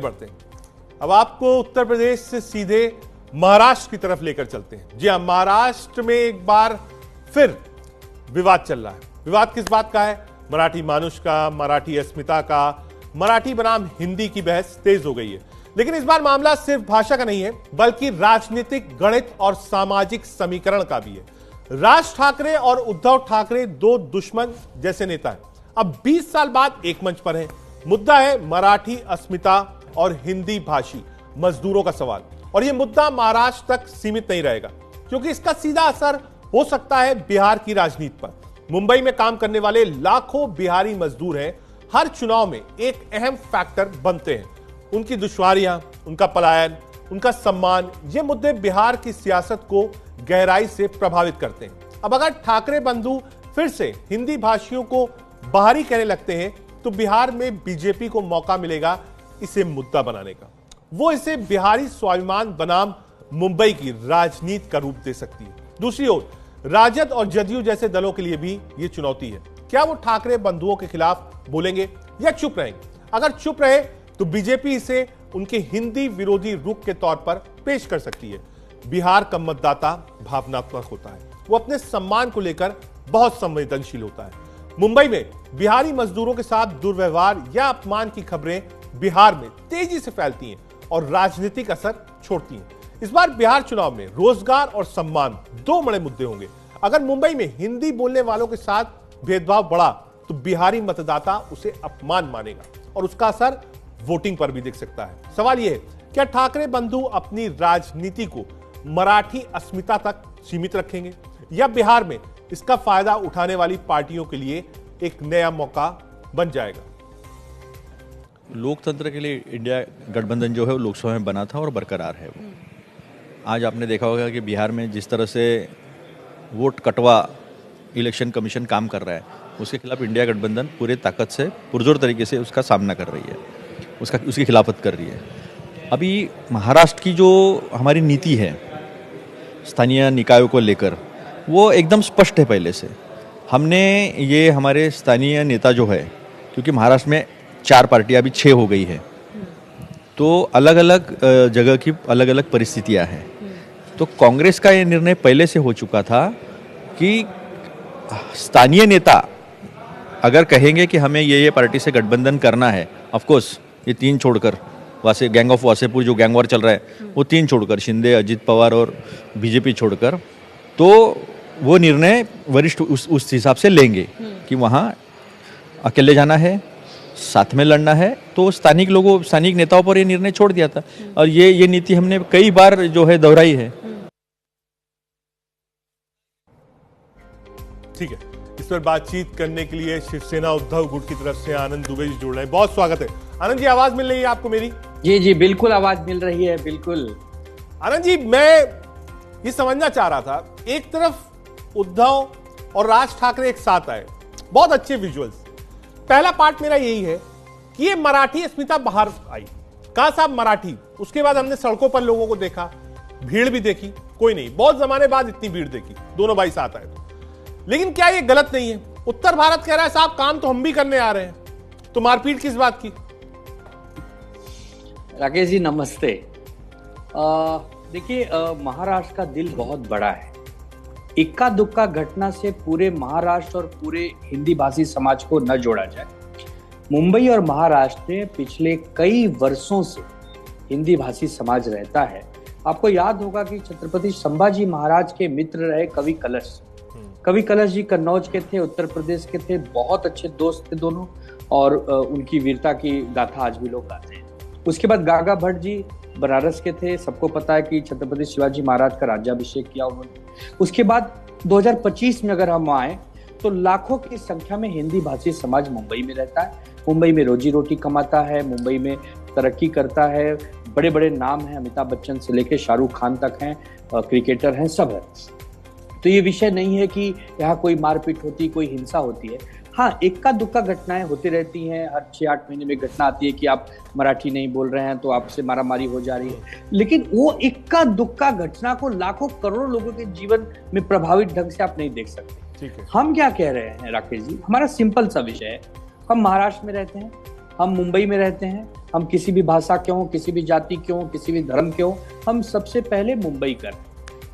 बढ़ते हैं। अब आपको उत्तर प्रदेश से सीधे महाराष्ट्र की तरफ लेकर चलते हैं। जी हां, महाराष्ट्र में एक बार फिर विवाद चल रहा है। विवाद किस बात का है? मराठी मानुष का, मराठी अस्मिता का, मराठी बनाम हिंदी की बहस तेज हो गई है। लेकिन इस बार मामला सिर्फ भाषा का नहीं है, बल्कि राजनीतिक गणित और सामाजिक समीकरण का भी है। राज ठाकरे और उद्धव ठाकरे दो दुश्मन जैसे नेता हैं, अब 20 साल बाद एक मंच पर हैं। मुद्दा है मराठी अस्मिता और हिंदी भाषी मजदूरों का सवाल। और यह मुद्दा महाराष्ट्र तक सीमित नहीं रहेगा, क्योंकि इसका सीधा असर हो सकता है बिहार की राजनीति पर। मुंबई में काम करने वाले लाखों बिहारी मजदूर हैं, हर चुनाव में एक अहम फैक्टर बनते हैं। उनकी दुश्वारियां, उनका पलायन, उनका सम्मान, ये मुद्दे बिहार की सियासत को गहराई से प्रभावित करते हैं। अब अगर ठाकरे बंधु फिर से हिंदी भाषियों को बाहरी कहने लगते हैं, तो बिहार में बीजेपी को मौका मिलेगा इसे मुद्दा बनाने का। वो इसे बिहारी स्वाभिमान बनाम मुंबई की राजनीति का रूप दे सकती है। दूसरी ओर राजद और जदयू जैसे दलों के लिए भी ये चुनौती है। क्या वो ठाकरे बंधुओं के खिलाफ बोलेंगे या चुप रहेंगे? अगर चुप रहे तो बीजेपी इसे उनके हिंदी विरोधी रुख के तौर पर पेश कर सकती है। बिहार का मतदाता भावनात्मक होता है, वो अपने सम्मान को लेकर बहुत संवेदनशील होता है। मुंबई में बिहारी मजदूरों के साथ दुर्व्यवहार या अपमान की खबरें बिहार में तेजी से फैलती हैं और राजनीतिक असर छोड़ती हैं। इस बार बिहार चुनाव में रोजगार और सम्मान दो बड़े मुद्दे होंगे। अगर मुंबई में हिंदी बोलने वालों के साथ भेदभाव बढ़ा, तो बिहारी मतदाता उसे अपमान मानेगा और उसका असर वोटिंग पर भी दिख सकता है। सवाल यह है, क्या ठाकरे बंधु अपनी राजनीति को मराठी अस्मिता तक सीमित रखेंगे, या बिहार में इसका फायदा उठाने वाली पार्टियों के लिए एक नया मौका बन जाएगा? लोकतंत्र के लिए इंडिया गठबंधन जो है वो लोकसभा में बना था और बरकरार है। वो आज आपने देखा होगा कि बिहार में जिस तरह से वोट कटवा इलेक्शन कमीशन काम कर रहा है, उसके खिलाफ इंडिया गठबंधन पूरे ताकत से पुरजोर तरीके से उसका सामना कर रही है, उसकी खिलाफत कर रही है। अभी महाराष्ट्र की जो हमारी नीति है स्थानीय निकायों को लेकर, वो एकदम स्पष्ट है। पहले से हमने ये हमारे स्थानीय नेता जो है, क्योंकि महाराष्ट्र में 4 पार्टियां अभी 6 हो गई है, तो अलग अलग जगह की अलग अलग परिस्थितियां हैं। तो कांग्रेस का ये निर्णय पहले से हो चुका था कि स्थानीय नेता अगर कहेंगे कि हमें ये पार्टी से गठबंधन करना है, ऑफ कोर्स ये 3 छोड़कर, गैंग ऑफ वासेपुर जो गैंग वॉर चल रहा है वो 3 छोड़कर, शिंदे, अजित पवार और बीजेपी छोड़कर, तो वो निर्णय वरिष्ठ उस हिसाब से लेंगे कि वहाँ अकेले जाना है, साथ में लड़ना है। तो स्थानिक नेताओं पर ये निर्णय छोड़ दिया था और ये नीति हमने कई बार जो है दोहराई है। ठीक है, इस पर बातचीत करने के लिए शिवसेना उद्धव गुट की तरफ से आनंद दुबे जी जुड़ रहे हैं। बहुत स्वागत है आनंद जी। आवाज मिल रही है आपको मेरी? जी बिल्कुल आवाज मिल रही है, बिल्कुल। आनंद जी, मैं ये समझना चाह रहा था, एक तरफ उद्धव और राज ठाकरे एक साथ आए, बहुत अच्छे विजुअल्स। पहला पार्ट मेरा यही है कि ये मराठी अस्मिता बाहर आई। कहां साहब मराठी? उसके बाद हमने सड़कों पर लोगों को देखा, भीड़ भी देखी, कोई नहीं, बहुत जमाने बाद इतनी भीड़ देखी, दोनों भाई साथ आए। लेकिन क्या ये गलत नहीं है? उत्तर भारत कह रहा है साहब काम तो हम भी करने आ रहे हैं, तो मारपीट किस बात की? राकेश जी नमस्ते। देखिए, महाराष्ट्र का दिल बहुत बड़ा है। इक्का दुक्का घटना से पूरे महाराष्ट्र और पूरे हिंदी भाषी समाज को न जोड़ा जाए। मुंबई और महाराष्ट्र में पिछले कई वर्षों से हिंदी भाषी समाज रहता है। आपको याद होगा कि छत्रपति संभाजी महाराज के मित्र रहे कवि कलश। कवि कलश जी कन्नौज के थे, उत्तर प्रदेश के थे, बहुत अच्छे दोस्त थे दोनों, और उनकी वीरता की गाथा आज भी लोग गाते हैं। उसके बाद गागा भट्ट जी बनारस के थे, सबको पता है कि छत्रपति शिवाजी महाराज का राज्याभिषेक किया उन्होंने। उसके बाद 2025 में अगर हम आए तो लाखों की संख्या में हिंदी भाषी समाज मुंबई में रहता है, मुंबई में रोजी रोटी कमाता है, मुंबई में तरक्की करता है। बड़े बड़े नाम हैं, अमिताभ बच्चन से लेकर शाहरुख खान तक हैं, क्रिकेटर हैं, सब है। तो ये विषय नहीं है कि यहाँ कोई मारपीट होती, कोई हिंसा होती है। हाँ, इक्का दुक्का घटनाएं होती रहती हैं, हर 6-8 महीने में घटना आती है कि आप मराठी नहीं बोल रहे हैं तो आपसे मारामारी हो जा रही है। लेकिन वो इक्का दुक्का घटना को लाखों करोड़ों लोगों के जीवन में प्रभावित ढंग से आप नहीं देख सकते। ठीक है। हम क्या कह रहे हैं राकेश जी, हमारा सिंपल सा विषय है, हम महाराष्ट्र में रहते हैं, हम मुंबई में रहते हैं, हम किसी भी भाषा के हों, किसी भी जाति के हों, किसी भी धर्म के हों, हम सबसे पहले मुंबई कर।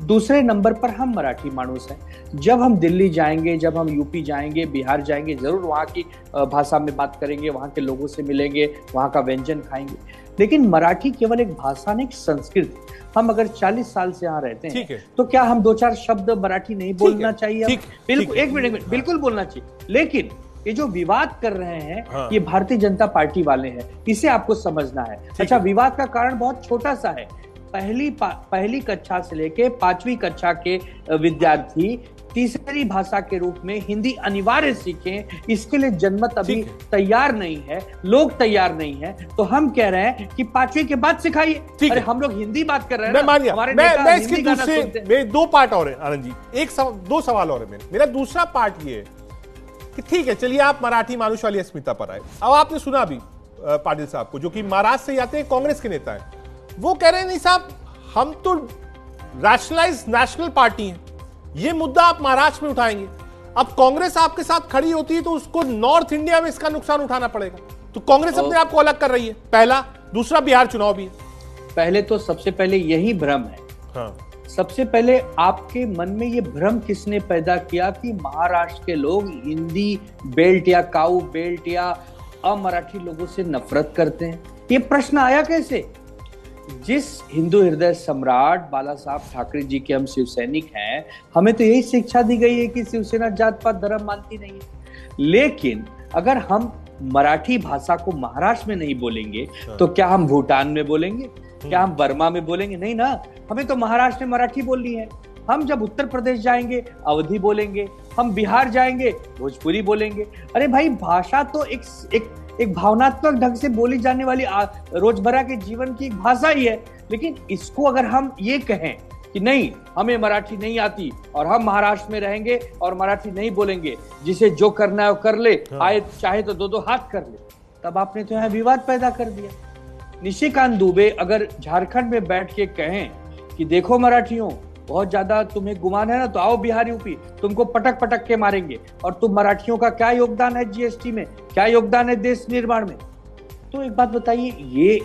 दूसरे नंबर पर हम मराठी मानुस हैं। जब हम दिल्ली जाएंगे, जब हम यूपी जाएंगे, बिहार जाएंगे, जरूर वहाँ की भाषा में बात करेंगे, वहाँ के लोगों से मिलेंगे, वहाँ का व्यंजन खाएंगे। लेकिन मराठी केवल एक भाषा नहीं, एक संस्कृति। हम अगर 40 साल से यहाँ रहते हैं तो क्या हम 2-4 शब्द मराठी नहीं बोलना चाहिए? बिल्कुल, एक मिनट, बिल्कुल बोलना चाहिए। लेकिन ये जो विवाद कर रहे हैं, हाँ। ये भारतीय जनता पार्टी वाले हैं, इसे आपको समझना है। अच्छा, विवाद का कारण बहुत छोटा सा है। पहली कक्षा से लेके 5वीं कक्षा के विद्यार्थी तीसरी भाषा के रूप में हिंदी अनिवार्य सीखें, इसके लिए जनमत अभी तैयार नहीं है, लोग तैयार नहीं है। तो हम कह रहे हैं कि 5वीं के बाद सिखाइए। अरे हम लोग हिंदी बात कर रहे हैं। मैं मान लिया, मैं इसके दूसरे मेरे 2 पार्ट और हैं आनंद जी, 2 सवाल और है मेरा दूसरा पार्ट ये है कि ठीक है, चलिए आप मराठी मानुष वाली अस्मिता पर आए। अब आपने सुना अभी पाटिल साहब को, जो कि महाराष्ट्र से आते हैं, कांग्रेस के नेता है, वो कह रहे हैं नहीं साहब, हम तो रैशनलाइज नेशनल पार्टी हैं, ये मुद्दा आप महाराष्ट्र में उठाएंगे। अब कांग्रेस आपके साथ खड़ी होती है तो उसको नॉर्थ इंडिया में इसका नुकसान उठाना पड़ेगा। तो कांग्रेस अपने आप को अलग कर रही है, पहला। दूसरा, बिहार चुनाव भी है। पहले तो सबसे पहले यही भ्रम है। हाँ। सबसे पहले आपके मन में ये भ्रम किसने पैदा किया कि महाराष्ट्र के लोग हिंदी बेल्ट या काऊ बेल्ट या अमराठी लोगों से नफरत करते हैं? ये प्रश्न आया कैसे? जिस हिंदू हृदय सम्राट बाला साहब ठाकरे जी के हम शिवसैनिक हैं, हमें तो यही शिक्षा दी गई है कि शिवसेना जात पात धर्म मानती नहीं है। लेकिन अगर हम मराठी भाषा को महाराष्ट्र में नहीं बोलेंगे तो क्या हम भूटान में बोलेंगे? क्या हम बर्मा में बोलेंगे? नहीं ना, हमें तो महाराष्ट्र में मराठी बोलनी है। हम जब उत्तर प्रदेश जाएंगे अवधी बोलेंगे, हम बिहार जाएंगे भोजपुरी बोलेंगे। अरे भाई, भाषा तो एक भावनात्मक ढंग से बोली जाने वाली रोजमर्रा के जीवन की एक भाषा ही है। लेकिन इसको अगर हम ये कहें कि नहीं, हमें मराठी नहीं आती और हम महाराष्ट्र में रहेंगे और मराठी नहीं बोलेंगे, जिसे जो करना है वो कर ले, आए चाहे तो 2-2 हाथ कर ले, तब आपने तो यहाँ विवाद पैदा कर दिया। निशिकांत दुबे अगर झारखंड में बैठ के कहें कि देखो मराठियों, बहुत ज्यादा तुम्हें गुमान है ना, तो आओ बिहार यूपी, तुमको पटक पटक के मारेंगे, और तुम मराठियों का क्या योगदान है जीएसटी में, क्या योगदान है देश निर्माण में, तो एक बात बताइए,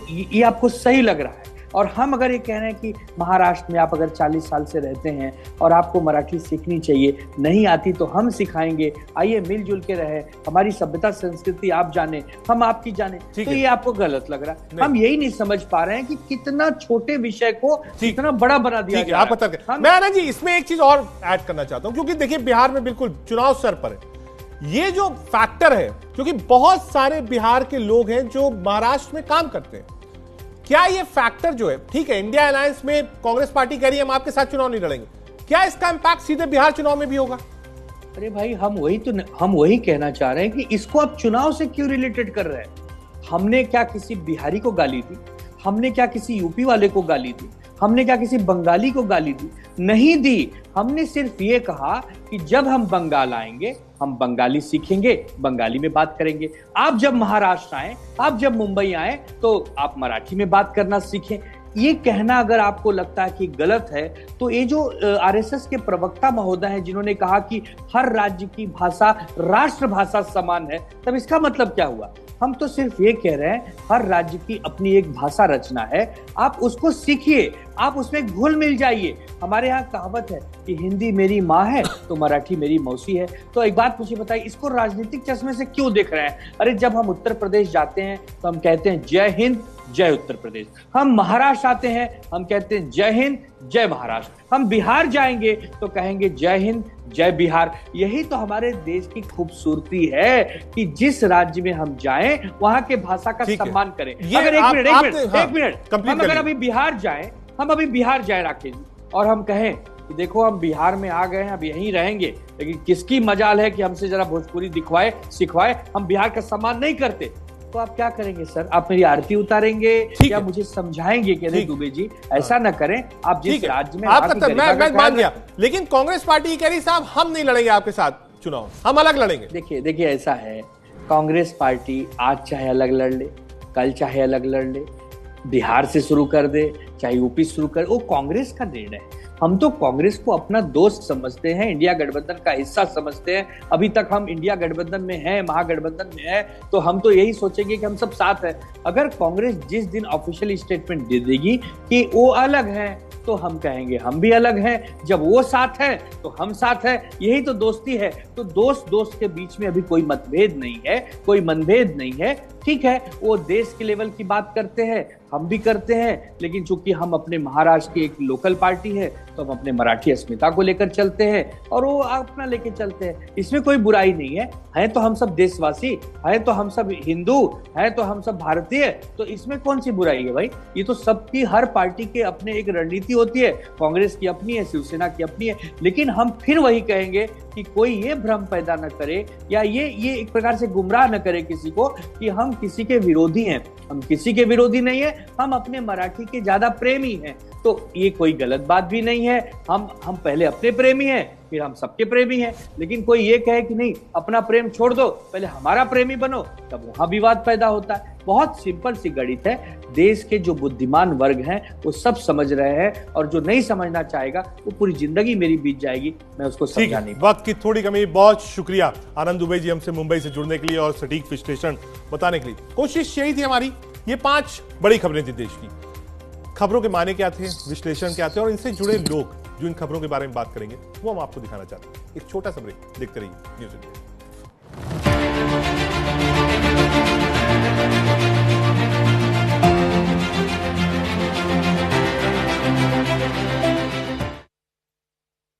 ये आपको सही लग रहा है? और हम अगर ये कह रहे हैं कि महाराष्ट्र में आप अगर 40 साल से रहते हैं और आपको मराठी सीखनी चाहिए, नहीं आती तो हम सिखाएंगे, आइए मिलजुल के रहे, हमारी सभ्यता संस्कृति आप जाने, हम आपकी जाने, तो ये आपको गलत लग रहा है। हम यही नहीं समझ पा रहे हैं कि कितना छोटे विषय को कितना बड़ा बना दिया। आप बता के मैं आनंद जी इसमें एक चीज और ऐड करना चाहता हूं, क्योंकि देखिए बिहार में बिल्कुल चुनाव सर पर है, ये जो फैक्टर है, क्योंकि बहुत सारे बिहार के लोग हैं जो महाराष्ट्र में काम करते हैं। क्या ये फैक्टर जो है, ठीक है, इंडिया अलायंस में कांग्रेस पार्टी कह रही है हम आपके साथ चुनाव नहीं लड़ेंगे, क्या इसका इंपैक्ट सीधे बिहार चुनाव में भी होगा? अरे भाई, हम वही कहना चाह रहे हैं कि इसको आप चुनाव से क्यों रिलेटेड कर रहे हैं? हमने क्या किसी बिहारी को गाली दी? हमने क्या किसी यूपी वाले को गाली दी? हमने क्या किसी बंगाली को गाली दी? नहीं दी। हमने सिर्फ ये कहा कि जब हम बंगाल आएंगे हम बंगाली सीखेंगे, बंगाली में बात करेंगे। आप जब महाराष्ट्र आए, आप जब मुंबई आए, तो आप मराठी में बात करना सीखें। ये कहना अगर आपको लगता है कि गलत है, तो ये जो आरएसएस के प्रवक्ता महोदय हैं जिन्होंने कहा कि हर राज्य की भाषा राष्ट्रभाषा समान है, तब इसका मतलब क्या हुआ? हम तो सिर्फ ये कह रहे हैं हर राज्य की अपनी एक भाषा रचना है, आप उसको सीखिए, आप उसमें घुल मिल जाइए। हमारे यहाँ कहावत है कि हिंदी मेरी माँ है तो मराठी मेरी मौसी है। तो एक बात मुझे बताइए, इसको राजनीतिक चश्मे से क्यों देख रहे हैं? अरे जब हम उत्तर प्रदेश जाते हैं तो हम कहते हैं जय हिंद जय उत्तर प्रदेश, हम महाराष्ट्र आते हैं हम कहते हैं जय हिंद जय महाराष्ट्र, हम बिहार जाएंगे तो कहेंगे जय हिंद जय बिहार। यही तो हमारे देश की खूबसूरती है कि जिस राज्य में हम जाएं वहां के भाषा का सम्मान करें। अगर एक मिनट हम अगर अभी बिहार जाएं राकेश जी, और हम कहें कि देखो हम बिहार में आ गए हैं, अब यहीं रहेंगे, लेकिन किसकी मजाल है कि हमसे जरा भोजपुरी सिखवाए, हम बिहार का सम्मान नहीं करते, तो आप क्या करेंगे सर? आप मेरी आरती उतारेंगे या मुझे समझाएंगे कि नहीं दुबे जी ऐसा न करें, आप जिस राज्य में मैं मान गया, लेकिन कांग्रेस पार्टी कह रही साहब हम नहीं लड़ेंगे आपके साथ चुनाव, हम अलग लड़ेंगे। देखिए ऐसा है, कांग्रेस पार्टी आज चाहे अलग लड़ ले, कल चाहे अलग लड़ ले, बिहार से शुरू कर दे चाहे यूपी शुरू कर, वो कांग्रेस का निर्णय है। हम तो कांग्रेस को अपना दोस्त समझते हैं, इंडिया गठबंधन का हिस्सा समझते हैं। अभी तक हम इंडिया गठबंधन में हैं, महागठबंधन में हैं, तो हम तो यही सोचेंगे कि हम सब साथ हैं। अगर कांग्रेस जिस दिन ऑफिशियल स्टेटमेंट दे देगी कि वो अलग है, तो हम कहेंगे हम भी अलग हैं। जब वो साथ है तो हम साथ हैं। यही तो दोस्ती है। तो दोस्त के बीच में अभी कोई मतभेद नहीं है, कोई मनभेद नहीं है। ठीक है, वो देश के लेवल की बात करते हैं, हम भी करते हैं, लेकिन चूंकि हम अपने महाराष्ट्र की एक लोकल पार्टी है, तो हम अपने मराठी अस्मिता को लेकर चलते हैं और वो अपना लेके चलते हैं। इसमें कोई बुराई नहीं है। हैं तो हम सब देशवासी, हैं तो हम सब हिंदू, हैं तो हम सब भारतीय, तो इसमें कौन सी बुराई है भाई? ये तो सबकी, हर पार्टी के अपने एक रणनीति होती है। कांग्रेस की अपनी है, शिवसेना की अपनी है, लेकिन हम फिर वही कहेंगे कि कोई ये भ्रम पैदा न करे या ये एक प्रकार से गुमराह न करे किसी को कि हम किसी के विरोधी हैं। हम किसी के विरोधी नहीं है, हम अपने मराठी के ज्यादा प्रेमी हैं। तो ये कोई गलत बात भी नहीं है। हम पहले अपने प्रेमी हैं, फिर हम सबके प्रेमी हैं। लेकिन कोई ये कहे कि नहीं, अपना प्रेम छोड़ दो, पहले हमारा प्रेमी बनो, तब वहां विवाद पैदा होता है। बहुत सिंपल सी गणित है। देश के जो बुद्धिमान वर्ग हैं वो सब समझ रहे हैं, और जो नहीं समझना चाहेगा वो पूरी जिंदगी मेरी बीत जाएगी, मैं उसको समझा नहीं। वक्त की थोड़ी कमी। बहुत शुक्रिया आनंद दुबे जी हमसे मुंबई से जुड़ने के लिए और सटीक विश्लेषण बताने के लिए। कोशिश यही थी हमारी, ये 5 बड़ी खबरें थी देश की। खबरों के माने क्या थे, विश्लेषण क्या थे, और इनसे जुड़े लोग जो इन खबरों के बारे में बात करेंगे, वो हम आपको दिखाना चाहते हैं। एक छोटा सा ब्रेक, देखते रहिए न्यूज़ इंडिया।